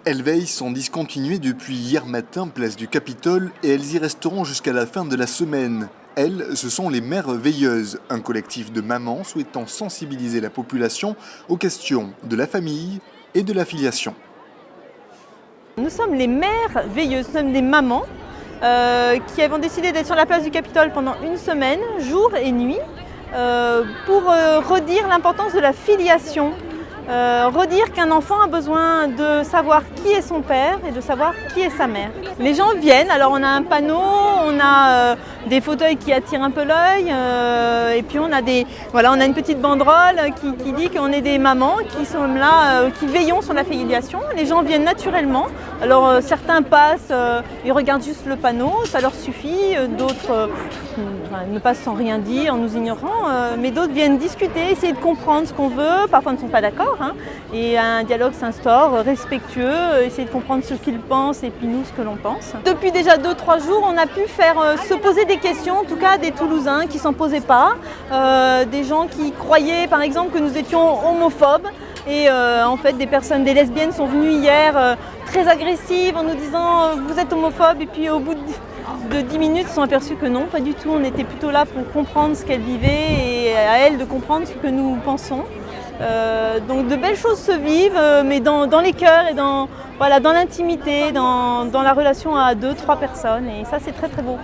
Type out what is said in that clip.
Elles veillent sont discontinuées depuis hier matin, place du Capitole, et elles y resteront jusqu'à la fin de la semaine. Elles, ce sont les mères veilleuses, un collectif de mamans souhaitant sensibiliser la population aux questions de la famille et de la filiation. Nous sommes les mères veilleuses, nous sommes des mamans qui avons décidé d'être sur la place du Capitole pendant une semaine, jour et nuit, pour redire l'importance de la filiation. Redire qu'un enfant a besoin de savoir qui est son père et de savoir qui est sa mère. Les gens viennent, alors on a un panneau, on a des fauteuils qui attirent un peu l'œil et puis on a une petite banderole qui dit qu'on est des mamans qui sont là, qui veillons sur la filiation. Les gens viennent naturellement, alors certains passent, ils regardent juste le panneau, ça leur suffit, d'autres ne passent sans rien dire en nous ignorant, mais d'autres viennent discuter, essayer de comprendre ce qu'on veut, parfois ne sont pas d'accord. Et un dialogue s'instaure respectueux, essayer de comprendre ce qu'ils pensent et puis nous ce que l'on pense. Depuis déjà 2-3 jours, on a pu se poser des questions, en tout cas des Toulousains qui ne s'en posaient pas, des gens qui croyaient par exemple que nous étions homophobes. Et en fait, des lesbiennes sont venues hier très agressives en nous disant vous êtes homophobe, et puis au bout de 10 minutes, se sont aperçus que non, pas du tout. On était plutôt là pour comprendre ce qu'elles vivaient et à elles de comprendre ce que nous pensons. Donc de belles choses se vivent, mais dans les cœurs et dans l'intimité, dans la relation à 2-3 personnes, et ça c'est très très beau.